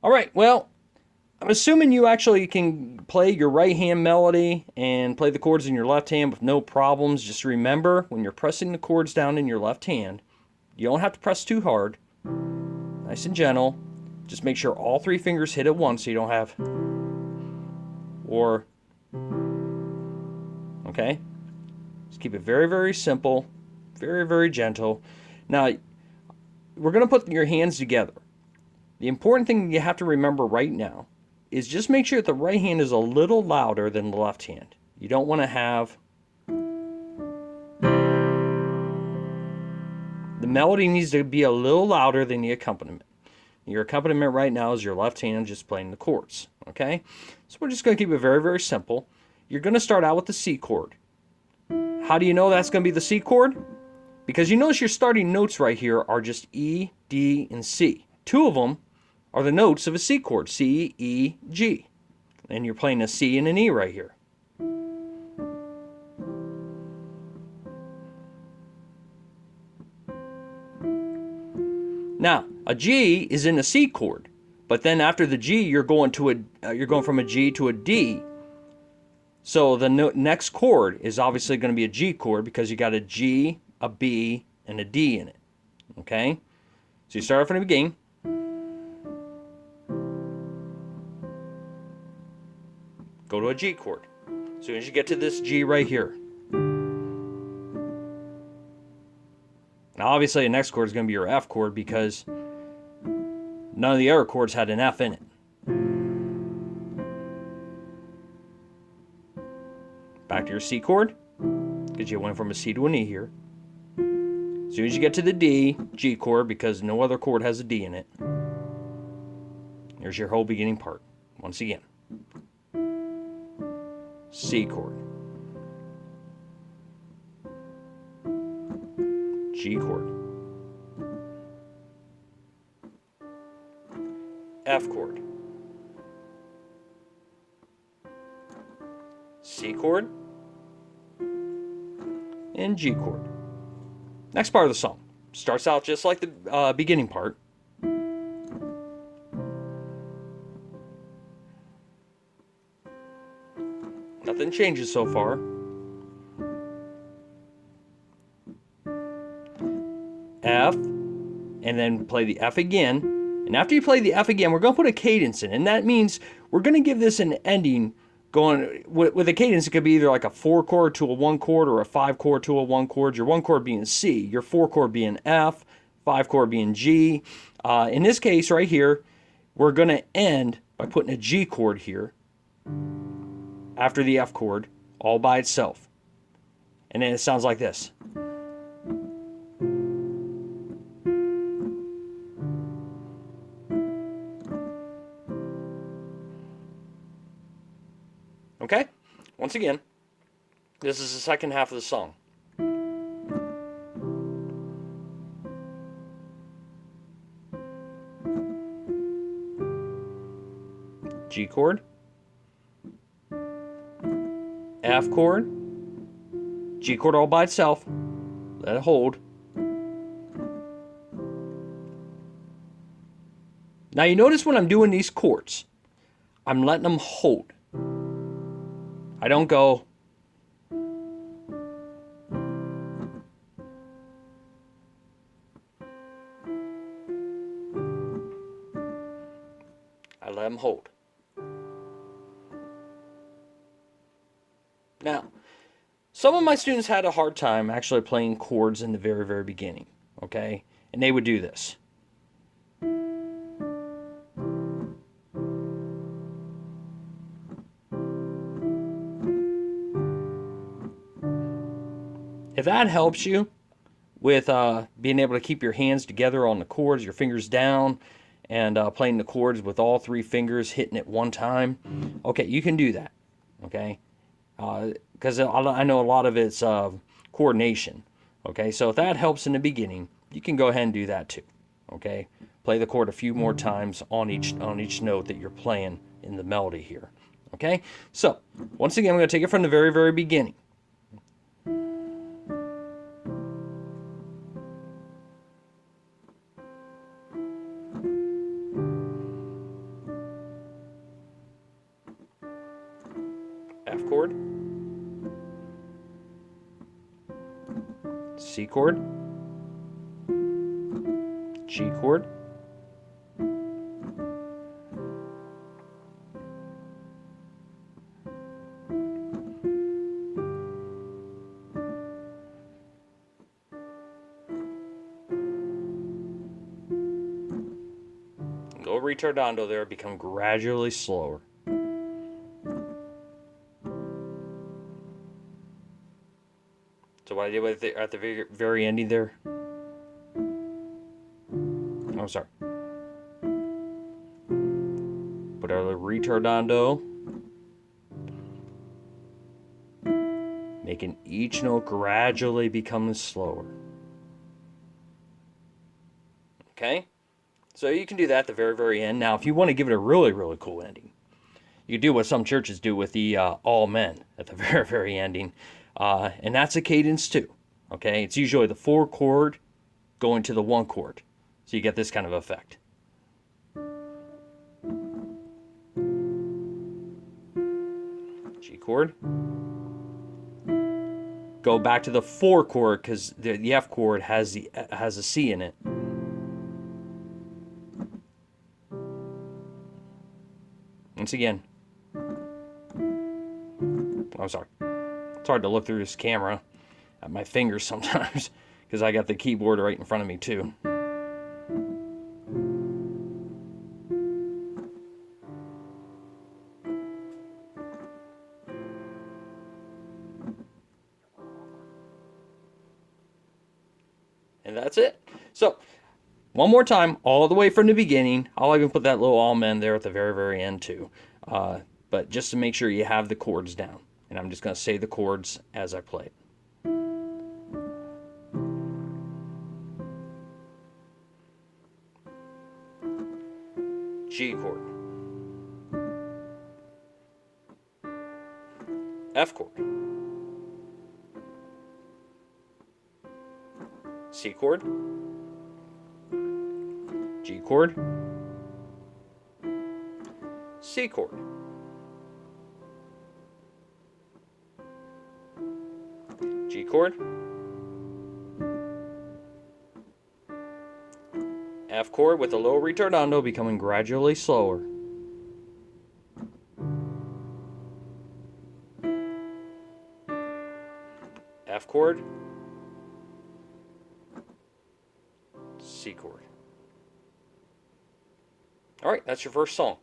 All right, well, I'm assuming you actually can play your right hand melody and play the chords in your left hand with no problems. Just remember, when you're pressing the chords down in your left hand, you don't have to press too hard. Nice and gentle. Just make sure all three fingers hit at once so you don't have or, okay? Just keep it very, very simple, very, very gentle. Now, we're going to put your hands together. The important thing you have to remember right now is just make sure that the right hand is a little louder than the left hand. You don't want to have the melody needs to be a little louder than the accompaniment. Your accompaniment right now is your left hand just playing the chords, okay? So we're just going to keep it very, very simple. You're going to start out with the C chord. How do you know that's going to be the C chord? Because you notice your starting notes right here are just E, D, and C. Two of them are the notes of a C chord, C, E, G. And you're playing a C and an E right here. Now, a G is in a C chord, but then after the G, you're going from a G to a D. So the next chord is obviously going to be a G chord because you got a G, a B, and a D in it. Okay? So you start off from the beginning. Go to a G chord. As soon as you get to this G right here. Now obviously the next chord is going to be your F chord because none of the other chords had an F in it. Back to your C chord, because you went from a C to an E here. As soon as you get to the D, G chord, because no other chord has a D in it. Here's your whole beginning part. Once again. C chord. G chord. F chord. C chord. And G chord. Next part of the song starts out just like the beginning part. Nothing changes so far. F, and then play the F again. And after you play the F again, we're going to put a cadence in. And that means we're going to give this an ending going with a cadence. It could be either like a 4 chord to a 1 chord or a 5 chord to a 1 chord. Your 1 chord being C, your 4 chord being F, 5 chord being G. In this case right here, we're going to end by putting a G chord here after the F chord all by itself. And then it sounds like this. Okay? Once again, this is the second half of the song. G chord, F chord, G chord all by itself, let it hold. Now you notice when I'm doing these chords, I'm letting them hold. I don't go. I let them hold. Now, some of my students had a hard time actually playing chords in the very, very beginning, okay? And they would do this. If that helps you with being able to keep your hands together on the chords, your fingers down, and playing the chords with all three fingers hitting at one time, okay, you can do that, okay? Because I know a lot of it's coordination, okay? So if that helps in the beginning, you can go ahead and do that too, okay? Play the chord a few more times on each note that you're playing in the melody here, okay? So once again, I'm going to take it from the very, very beginning. chord, C chord, G chord, go ritardando there, become gradually slower. So what I did with it at the very ending there. Oh, sorry. Put a ritardando, making each note gradually become slower. Okay? So you can do that at the very, very end. Now, if you want to give it a really, really cool ending, you do what some churches do with the all men at the very, very ending. And that's a cadence too. Okay? It's usually the 4 chord going to the 1 chord. So you get this kind of effect. G chord. Go back to the 4 chord because the F chord has a C in it. Once again. I'm sorry. It's hard to look through this camera at my fingers sometimes because I got the keyboard right in front of me too. And that's it. So, one more time, all the way from the beginning. I'll even put that little amen there at the very, very end too. But just to make sure you have the chords down. And I'm just going to say the chords as I play it. G chord. F chord. C chord. G chord. C chord. G chord. F chord with a low ritardando becoming gradually slower. F chord. C chord. All right, that's your first song.